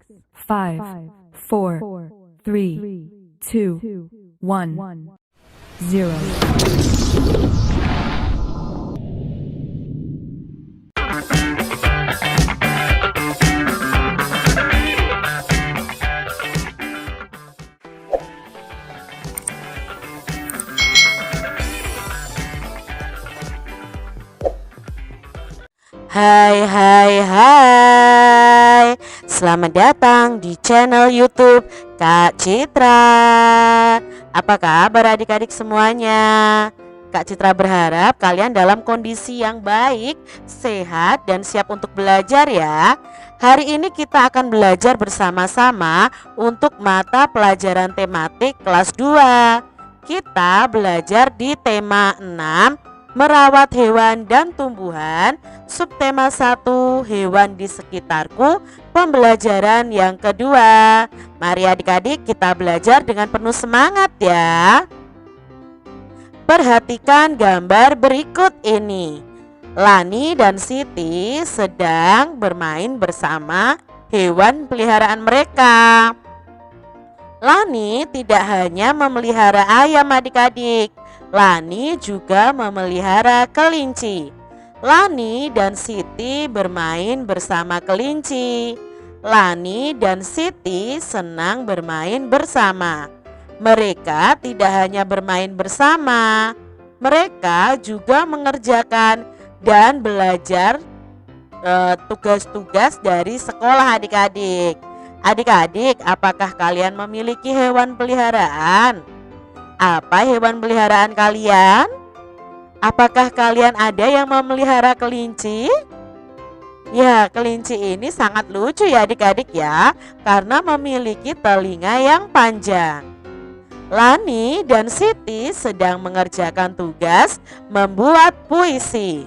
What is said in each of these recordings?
5, 4, 3, 2, 1, 0. Hai, selamat datang di channel YouTube Kak Citra. Apa kabar adik-adik semuanya? Kak Citra berharap kalian dalam kondisi yang baik, sehat, dan siap untuk belajar ya. Hari ini kita akan belajar bersama-sama untuk mata pelajaran tematik kelas 2. Kita belajar di tema 6, merawat hewan dan tumbuhan, subtema 1, hewan di sekitarku, pembelajaran yang kedua. Mari adik-adik kita belajar dengan penuh semangat ya. Perhatikan gambar berikut ini. Lani dan Siti sedang bermain bersama hewan peliharaan mereka. Lani tidak hanya memelihara ayam adik-adik, Lani juga memelihara kelinci. Lani dan Siti bermain bersama kelinci. Lani dan Siti senang bermain bersama. Mereka tidak hanya bermain bersama, mereka juga mengerjakan dan belajar tugas-tugas dari sekolah adik-adik. Adik-adik, apakah kalian memiliki hewan peliharaan? Apa hewan peliharaan kalian? Apakah kalian ada yang memelihara kelinci? Ya, kelinci ini sangat lucu ya adik-adik ya, karena memiliki telinga yang panjang. Lani dan Siti sedang mengerjakan tugas membuat puisi.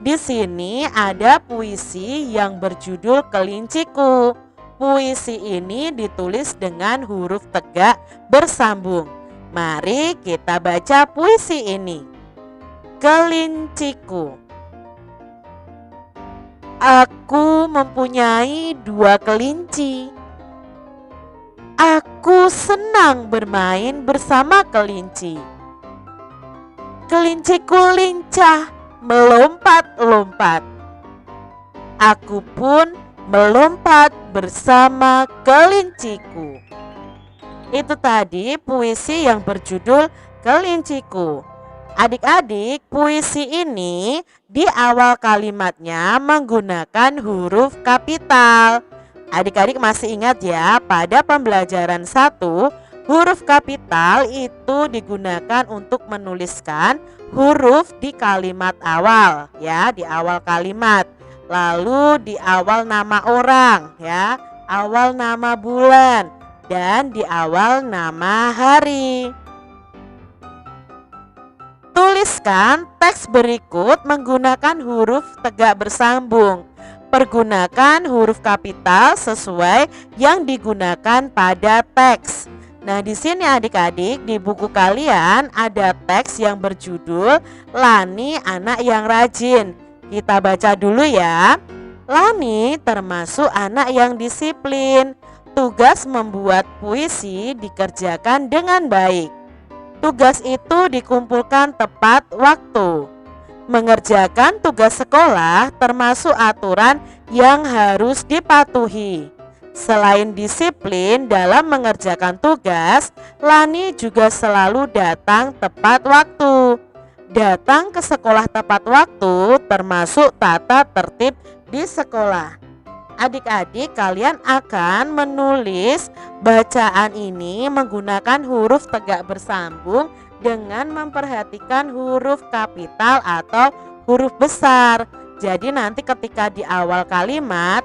Di sini ada puisi yang berjudul Kelinciku. Puisi ini ditulis dengan huruf tegak bersambung. Mari kita baca puisi ini. Kelinciku. Aku mempunyai 2 kelinci. Aku senang bermain bersama kelinci. Kelinciku lincah melompat-lompat. Aku pun melompat bersama kelinciku. Itu tadi puisi yang berjudul Kelinciku. Adik-adik, puisi ini di awal kalimatnya menggunakan huruf kapital. Adik-adik masih ingat ya, pada pembelajaran 1, huruf kapital itu digunakan untuk menuliskan huruf di kalimat awal ya, di awal kalimat. Lalu di awal nama orang ya, awal nama bulan, dan di awal nama hari. Tuliskan teks berikut menggunakan huruf tegak bersambung. Pergunakan huruf kapital sesuai yang digunakan pada teks. Nah, di sini adik-adik di buku kalian ada teks yang berjudul Lani anak yang rajin. Kita baca dulu ya. Lani termasuk anak yang disiplin. Tugas membuat puisi dikerjakan dengan baik. Tugas itu dikumpulkan tepat waktu. Mengerjakan tugas sekolah termasuk aturan yang harus dipatuhi. Selain disiplin dalam mengerjakan tugas, Lani juga selalu datang tepat waktu. Datang ke sekolah tepat waktu termasuk tata tertib di sekolah. Adik-adik, kalian akan menulis bacaan ini menggunakan huruf tegak bersambung dengan memperhatikan huruf kapital atau huruf besar. Jadi nanti ketika di awal kalimat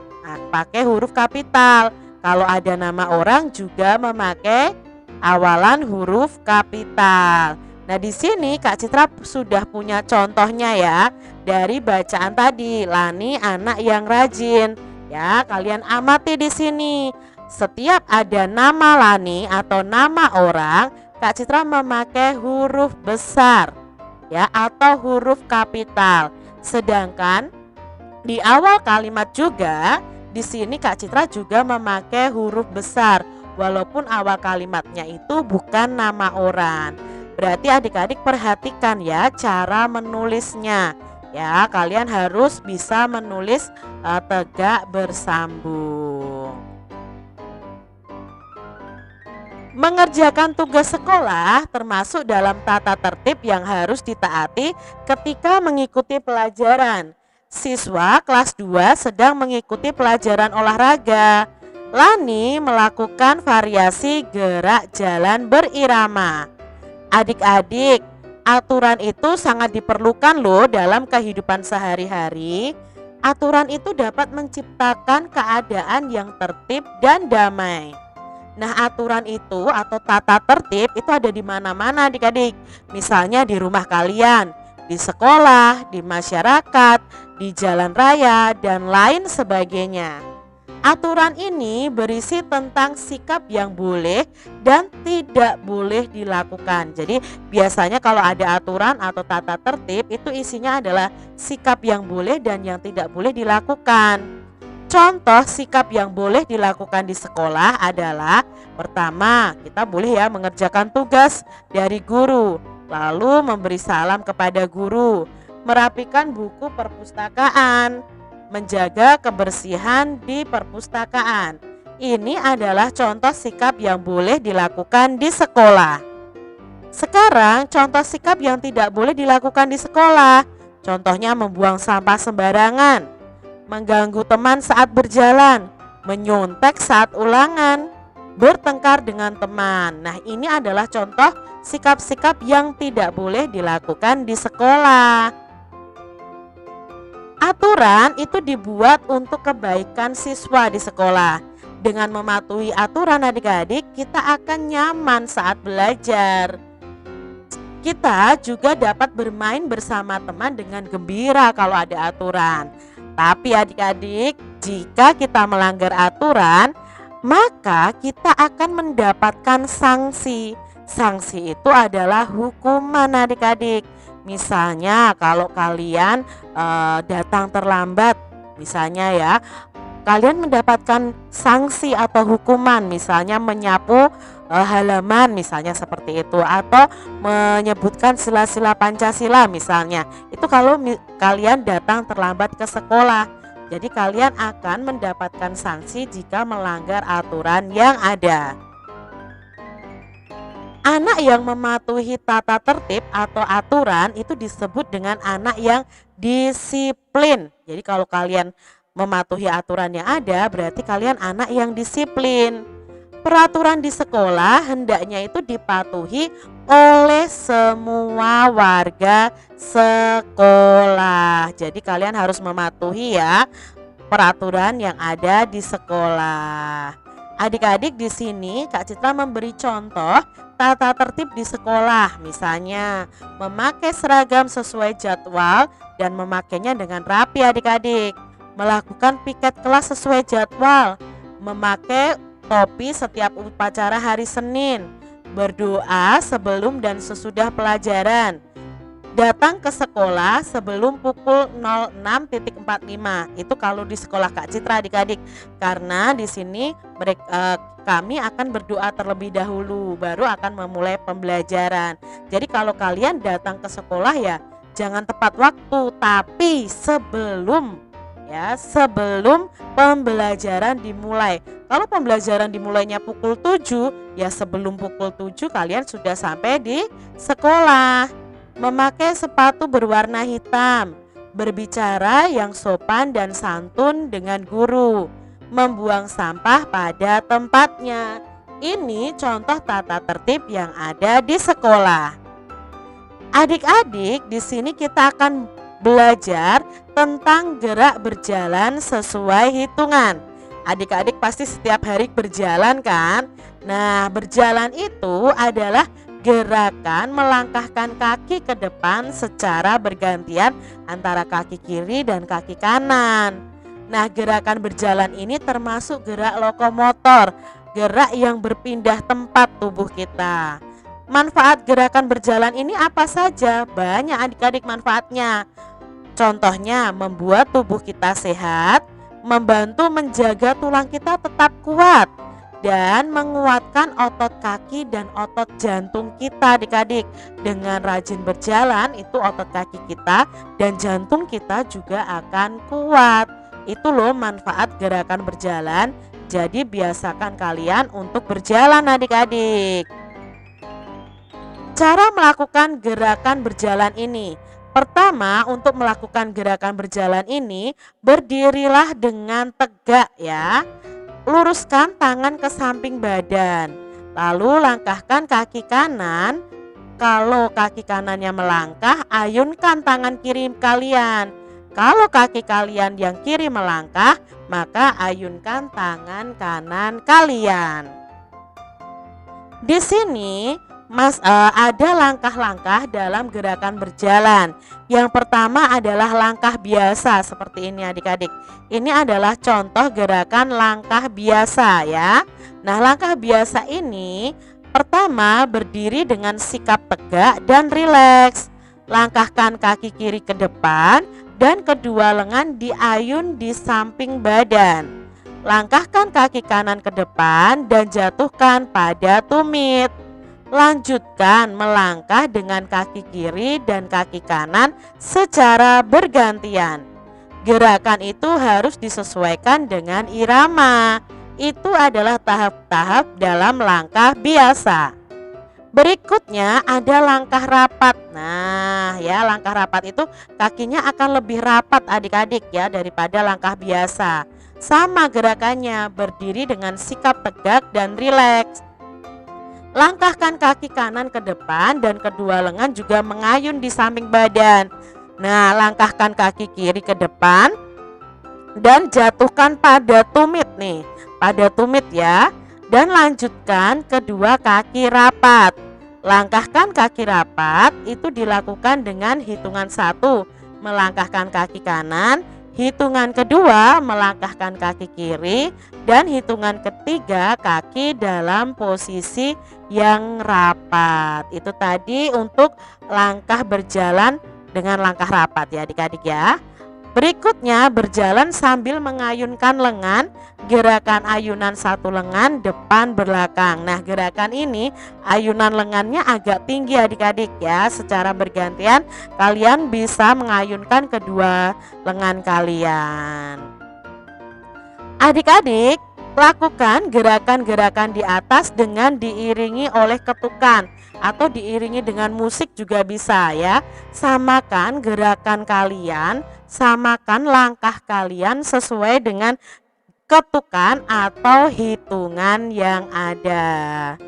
pakai huruf kapital. Kalau ada nama orang juga memakai awalan huruf kapital. Nah, di sini Kak Citra sudah punya contohnya ya dari bacaan tadi, Lani anak yang rajin. Ya, kalian amati di sini. Setiap ada nama Lani atau nama orang, Kak Citra memakai huruf besar ya atau huruf kapital. Sedangkan di awal kalimat juga Di sini Kak Citra juga memakai huruf besar walaupun awal kalimatnya itu bukan nama orang. Berarti adik-adik perhatikan ya cara menulisnya. Ya, kalian harus bisa menulis tegak bersambung. Mengerjakan tugas sekolah termasuk dalam tata tertib yang harus ditaati ketika mengikuti pelajaran. Siswa kelas 2 sedang mengikuti pelajaran olahraga. Lani melakukan variasi gerak jalan berirama. Adik-adik, aturan itu sangat diperlukan loh dalam kehidupan sehari-hari. Aturan itu dapat menciptakan keadaan yang tertib dan damai. Nah, aturan itu atau tata tertib itu ada di mana-mana adik-adik. Misalnya di rumah kalian, di sekolah, di masyarakat, di jalan raya, dan lain sebagainya. Aturan ini berisi tentang sikap yang boleh dan tidak boleh dilakukan. Jadi biasanya kalau ada aturan atau tata tertib itu isinya adalah sikap yang boleh dan yang tidak boleh dilakukan. Contoh sikap yang boleh dilakukan di sekolah adalah pertama, kita boleh ya mengerjakan tugas dari guru, lalu memberi salam kepada guru, merapikan buku perpustakaan, menjaga kebersihan di perpustakaan. Ini adalah contoh sikap yang boleh dilakukan di sekolah. Sekarang contoh sikap yang tidak boleh dilakukan di sekolah. Contohnya membuang sampah sembarangan, mengganggu teman saat berjalan, menyontek saat ulangan, bertengkar dengan teman. Nah, ini adalah contoh sikap-sikap yang tidak boleh dilakukan di sekolah. Aturan itu dibuat untuk kebaikan siswa di sekolah. Dengan mematuhi aturan adik-adik, kita akan nyaman saat belajar. Kita juga dapat bermain bersama teman dengan gembira kalau ada aturan. Tapi adik-adik, jika kita melanggar aturan, maka kita akan mendapatkan sanksi. Sanksi itu adalah hukuman adik-adik. Misalnya kalau kalian datang terlambat, misalnya ya, kalian mendapatkan sanksi atau hukuman, misalnya menyapu halaman misalnya seperti itu, atau menyebutkan sila-sila Pancasila misalnya. Itu kalau kalian datang terlambat ke sekolah. Jadi kalian akan mendapatkan sanksi jika melanggar aturan yang ada. Anak yang mematuhi tata tertib atau aturan itu disebut dengan anak yang disiplin. Jadi kalau kalian mematuhi aturan yang ada, berarti kalian anak yang disiplin. Peraturan di sekolah hendaknya itu dipatuhi oleh semua warga sekolah. Jadi kalian harus mematuhi ya peraturan yang ada di sekolah. Adik-adik, di sini Kak Citra memberi contoh tata tertib di sekolah, misalnya memakai seragam sesuai jadwal dan memakainya dengan rapi adik-adik, melakukan piket kelas sesuai jadwal, memakai topi setiap upacara hari Senin, berdoa sebelum dan sesudah pelajaran, datang ke sekolah sebelum pukul 06.45. Itu kalau di sekolah Kak Citra adik-adik. Karena di sini kami akan berdoa terlebih dahulu baru akan memulai pembelajaran. Jadi kalau kalian datang ke sekolah ya jangan tepat waktu, tapi sebelum pembelajaran dimulai. Kalau pembelajaran dimulainya pukul 7, ya sebelum pukul 7 kalian sudah sampai di sekolah. Memakai sepatu berwarna hitam, berbicara yang sopan dan santun dengan guru, membuang sampah pada tempatnya. Ini contoh tata tertib yang ada di sekolah. Adik-adik, di sini kita akan belajar tentang gerak berjalan sesuai hitungan. Adik-adik pasti setiap hari berjalan kan? Nah, berjalan itu adalah gerakan melangkahkan kaki ke depan secara bergantian antara kaki kiri dan kaki kanan. Nah, gerakan berjalan ini termasuk gerak lokomotor, gerak yang berpindah tempat tubuh kita. Manfaat gerakan berjalan ini apa saja? Banyak adik-adik manfaatnya. Contohnya membuat tubuh kita sehat, membantu menjaga tulang kita tetap kuat dan menguatkan otot kaki dan otot jantung kita adik-adik. Dengan rajin berjalan itu otot kaki kita dan jantung kita juga akan kuat. Itu loh manfaat gerakan berjalan. Jadi biasakan kalian untuk berjalan adik-adik. Cara melakukan gerakan berjalan ini. Pertama, untuk melakukan gerakan berjalan ini, berdirilah dengan tegak ya. Luruskan tangan ke samping badan. Lalu langkahkan kaki kanan. Kalau kaki kanannya melangkah, ayunkan tangan kiri kalian. Kalau kaki kalian yang kiri melangkah, maka ayunkan tangan kanan kalian. Di sini ada langkah-langkah dalam gerakan berjalan. Yang pertama adalah langkah biasa seperti ini adik-adik. Ini adalah contoh gerakan langkah biasa ya. Nah, langkah biasa ini pertama berdiri dengan sikap tegak dan rileks. Langkahkan kaki kiri ke depan dan kedua lengan diayun di samping badan. Langkahkan kaki kanan ke depan dan jatuhkan pada tumit. Lanjutkan melangkah dengan kaki kiri dan kaki kanan secara bergantian. Gerakan itu harus disesuaikan dengan irama. Itu adalah tahap-tahap dalam langkah biasa. Berikutnya ada langkah rapat. Nah ya, langkah rapat itu kakinya akan lebih rapat adik-adik ya daripada langkah biasa. Sama gerakannya, berdiri dengan sikap tegak dan rileks. Langkahkan kaki kanan ke depan dan kedua lengan juga mengayun di samping badan. Nah, langkahkan kaki kiri ke depan dan jatuhkan pada tumit nih, pada tumit ya. Dan lanjutkan kedua kaki rapat. Langkahkan kaki rapat itu dilakukan dengan hitungan 1 melangkahkan kaki kanan, hitungan kedua melangkahkan kaki kiri, dan hitungan ketiga kaki dalam posisi yang rapat. Itu tadi untuk langkah berjalan dengan langkah rapat ya adik-adik ya. Berikutnya berjalan sambil mengayunkan lengan, gerakan ayunan satu lengan depan belakang. Nah, gerakan ini ayunan lengannya agak tinggi adik-adik ya. Secara bergantian kalian bisa mengayunkan kedua lengan kalian. Adik-adik, lakukan gerakan-gerakan di atas dengan diiringi oleh ketukan atau diiringi dengan musik juga bisa ya. Samakan gerakan kalian, samakan langkah kalian sesuai dengan ketukan atau hitungan yang ada.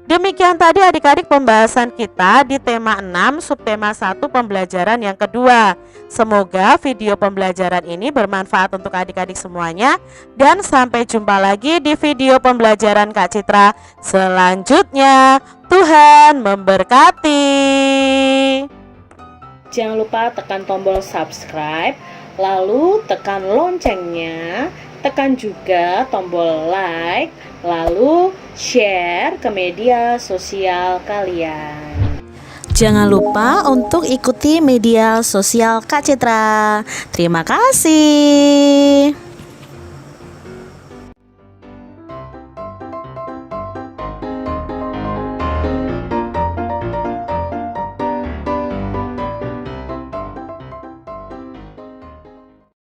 Demikian tadi adik-adik pembahasan kita di tema 6 subtema 1 pembelajaran yang kedua. Semoga video pembelajaran ini bermanfaat untuk adik-adik semuanya. Dan sampai jumpa lagi di video pembelajaran Kak Citra selanjutnya. Tuhan memberkati. Jangan lupa tekan tombol subscribe, lalu tekan loncengnya, tekan juga tombol like, lalu share ke media sosial kalian. Jangan lupa untuk ikuti media sosial Kak Citra. Terima kasih.